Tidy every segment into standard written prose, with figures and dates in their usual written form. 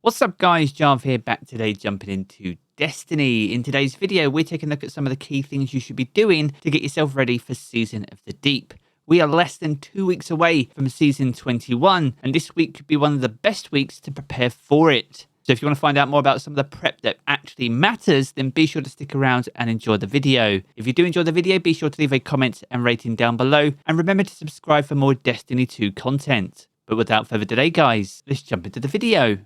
What's up guys, Jarv here, back today jumping into Destiny. In today's video, we're taking a look at some of the key things you should be doing to get yourself ready for Season of the Deep. We are less than 2 weeks away from Season 21, and this week could be one of the best weeks to prepare for it. So if you want to find out more about some of the prep that actually matters, then be sure to stick around and enjoy the video. If you do enjoy the video, be sure to leave a comment and rating down below, and remember to subscribe for more Destiny 2 content. But without further delay guys, let's jump into the video.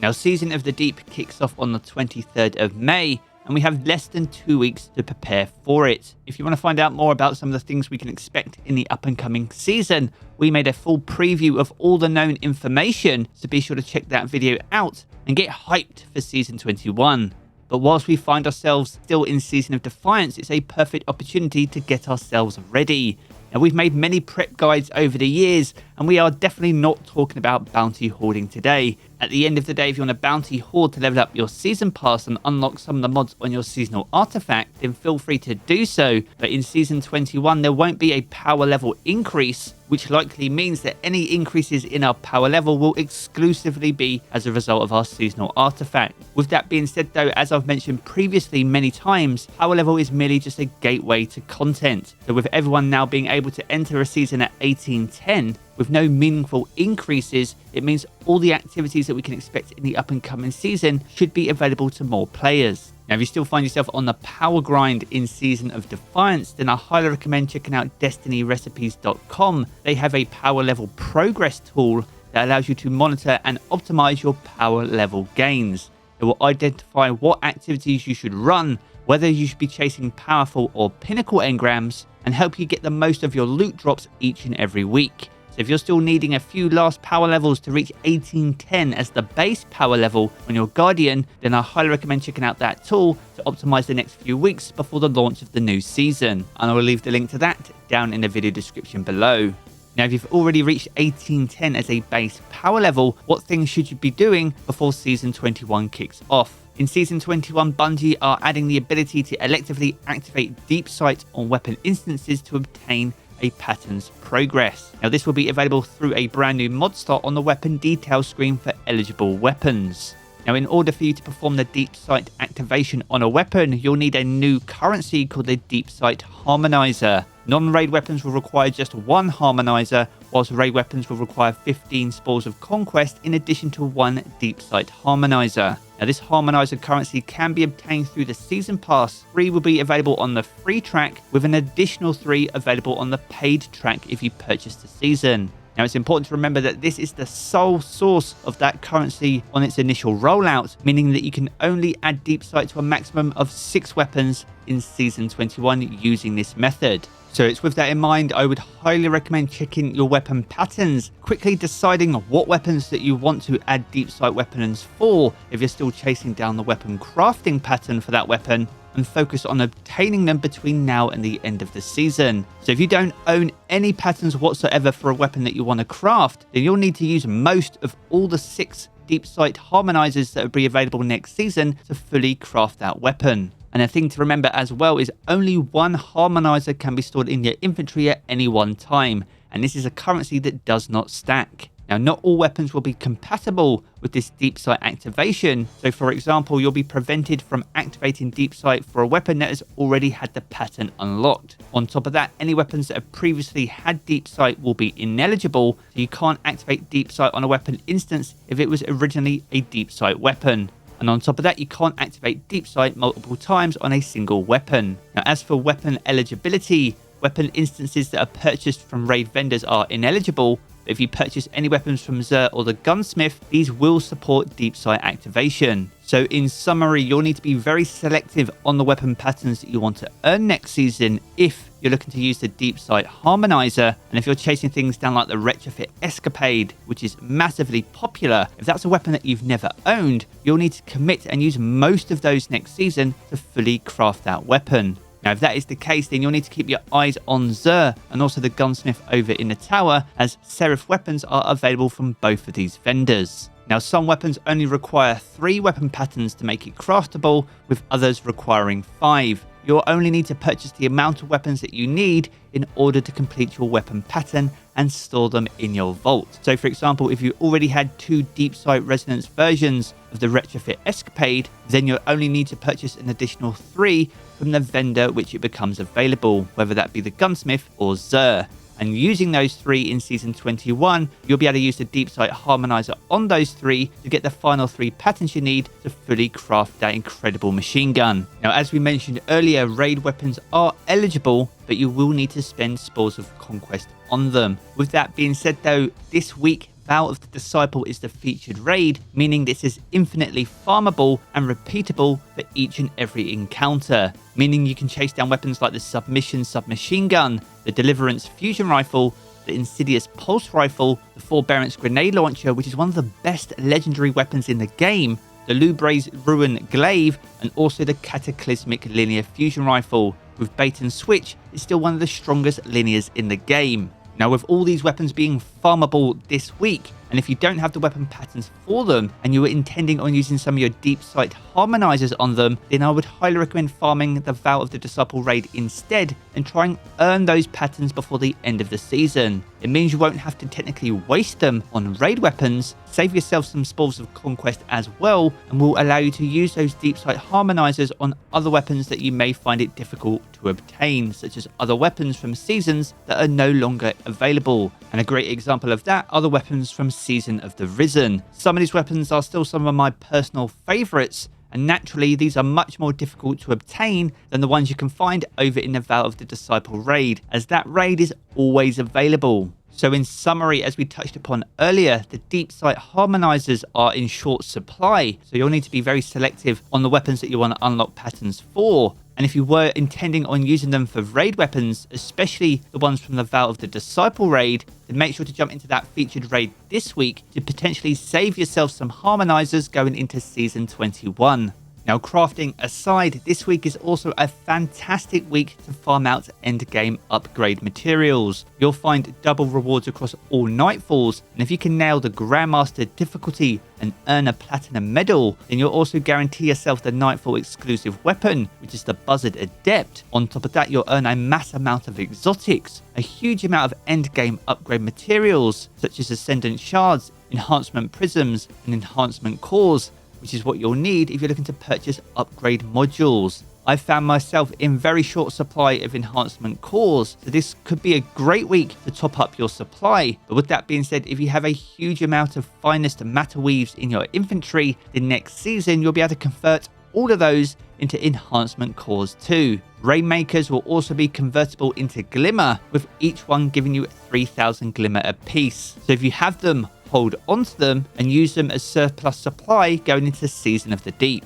Now, Season of the Deep kicks off on the 23rd of May, and we have less than 2 weeks to prepare for it. If you want to find out more about some of the things we can expect in the up-and-coming season, we made a full preview of all the known information, so be sure to check that video out and get hyped for Season 21. But whilst we find ourselves still in Season of Defiance, it's a perfect opportunity to get ourselves ready. Now, we've made many prep guides over the years, and we are definitely not talking about bounty hoarding today. At the end of the day, if you want a bounty hoard to level up your season pass and unlock some of the mods on your seasonal artifact, then feel free to do so. But in Season 21, there won't be a power level increase, which likely means that any increases in our power level will exclusively be as a result of our seasonal artifact. With that being said though, as I've mentioned previously many times, power level is merely just a gateway to content. So with everyone now being able to enter a season at 1810, with no meaningful increases, it means all the activities that we can expect in the up-and-coming season should be available to more players. Now, if you still find yourself on the power grind in Season of Defiance, then I highly recommend checking out DestinyRecipes.com. They have a power level progress tool that allows you to monitor and optimize your power level gains. It will identify what activities you should run, whether you should be chasing powerful or pinnacle engrams, and help you get the most of your loot drops each and every week. So if you're still needing a few last power levels to reach 1810 as the base power level on your Guardian, then I highly recommend checking out that tool to optimize the next few weeks before the launch of the new season. And I will leave the link to that down in the video description below. Now, if you've already reached 1810 as a base power level, what things should you be doing before Season 21 kicks off? In Season 21, Bungie are adding the ability to electively activate Deep Sight on weapon instances to obtain a pattern's progress. Now, this will be available through a brand new mod slot on the weapon detail screen for eligible weapons. Now, in order for you to perform the Deep Sight activation on a weapon, you'll need a new currency called the Deep Sight Harmonizer. Non-raid weapons will require just one harmonizer, whilst raid weapons will require 15 Spores of Conquest in addition to one Deep Sight Harmonizer. Now, this harmonizer currency can be obtained through the Season Pass. 3 will be available on the free track, with an additional 3 available on the paid track if you purchase the season. Now, it's important to remember that this is the sole source of that currency on its initial rollout, meaning that you can only add Deep Sight to a maximum of 6 weapons in Season 21 using this method. So it's with that in mind, I would highly recommend checking your weapon patterns, quickly deciding what weapons that you want to add Deep Sight weapons for if you're still chasing down the weapon crafting pattern for that weapon, and focus on obtaining them between now and the end of the season. So if you don't own any patterns whatsoever for a weapon that you want to craft, then you'll need to use most of all the 6 Deep Sight harmonizers that will be available next season to fully craft that weapon. And a thing to remember as well is only one harmonizer can be stored in your inventory at any one time, and this is a currency that does not stack. Now, not all weapons will be compatible with this Deep Sight activation, so for example, you'll be prevented from activating Deep Sight for a weapon that has already had the pattern unlocked. On top of that, any weapons that have previously had Deep Sight will be ineligible, so you can't activate Deep Sight on a weapon instance if it was originally a Deep Sight weapon. And on top of that, you can't activate Deep Sight multiple times on a single weapon. Now, as for weapon eligibility, weapon instances that are purchased from raid vendors are ineligible. But if you purchase any weapons from Xur or the Gunsmith, these will support Deep Sight activation. So in summary, you'll need to be very selective on the weapon patterns that you want to earn next season if you're looking to use the Deep Sight Harmonizer. And if you're chasing things down like the Retrofit Escapade, which is massively popular, if that's a weapon that you've never owned, you'll need to commit and use most of those next season to fully craft that weapon. Now, if that is the case, then you'll need to keep your eyes on Xur and also the Gunsmith over in the tower, as Seraph weapons are available from both of these vendors. Now, some weapons only require 3 weapon patterns to make it craftable, with others requiring 5. you'll only need to purchase the amount of weapons that you need in order to complete your weapon pattern and store them in your vault. So for example, if you already had 2 Deep Sight Resonance versions of the Retrofit Escapade, then you'll only need to purchase an additional 3 from the vendor which it becomes available, whether that be the Gunsmith or Xur. And using those 3 in Season 21, you'll be able to use the Deep Sight Harmonizer on those 3 to get the final 3 patterns you need to fully craft that incredible machine gun. Now, as we mentioned earlier, raid weapons are eligible, but you will need to spend Spores of Conquest on them. With that being said though, this week, Vow of the Disciple is the featured raid, meaning this is infinitely farmable and repeatable for each and every encounter, meaning you can chase down weapons like the Submission Submachine Gun, the Deliverance Fusion Rifle, the Insidious Pulse Rifle, the Forbearance Grenade Launcher, which is one of the best legendary weapons in the game, the Lubra's Ruin Glaive, and also the Cataclysmic Linear Fusion Rifle. With Bait and Switch, it's still one of the strongest linears in the game. Now, with all these weapons being farmable this week, and if you don't have the weapon patterns for them, and you were intending on using some of your Deep Sight Harmonizers on them, then I would highly recommend farming the Vow of the Disciple raid instead, and try and earn those patterns before the end of the season. It means you won't have to technically waste them on raid weapons, save yourself some Spores of Conquest as well, and will allow you to use those Deep Sight Harmonizers on other weapons that you may find it difficult to obtain, such as other weapons from seasons that are no longer available. And a great example of that are the weapons from Season of the Risen. Some of these weapons are still some of my personal favorites, and naturally these are much more difficult to obtain than the ones you can find over in the Vow of the Disciple raid, as that raid is always available. So in summary, as we touched upon earlier, the Deep Sight Harmonizers are in short supply, so you'll need to be very selective on the weapons that you want to unlock patterns for. And if you were intending on using them for raid weapons, especially the ones from the Vow of the Disciple raid, then make sure to jump into that featured raid this week to potentially save yourself some harmonizers going into Season 21. Now, crafting aside, this week is also a fantastic week to farm out endgame upgrade materials. You'll find double rewards across all Nightfalls, and if you can nail the Grandmaster difficulty and earn a Platinum Medal, then you'll also guarantee yourself the Nightfall exclusive weapon, which is the Buzzard Adept. On top of that, you'll earn a mass amount of exotics, a huge amount of endgame upgrade materials, such as Ascendant Shards, Enhancement Prisms, and Enhancement Cores, which is what you'll need if you're looking to purchase upgrade modules. I found myself in very short supply of Enhancement Cores, so this could be a great week to top up your supply. But with that being said, if you have a huge amount of finest matter weaves in your inventory, then next season you'll be able to convert all of those into Enhancement Cores too. Rainmakers will also be convertible into Glimmer, with each one giving you 3,000 Glimmer apiece. So if you have them, hold onto them and use them as surplus supply going into Season of the Deep.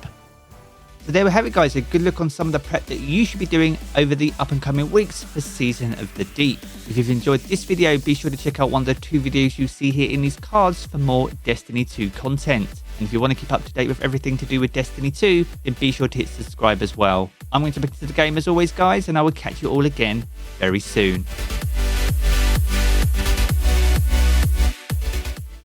So there we have it, guys, a good look on some of the prep that you should be doing over the up and coming weeks for Season of the Deep. If you've enjoyed this video, be sure to check out one of the 2 videos you see here in these cards for more Destiny 2 content. And if you want to keep up to date with everything to do with Destiny 2, then be sure to hit subscribe as well. I'm going to back to the game as always, guys, and I will catch you all again very soon.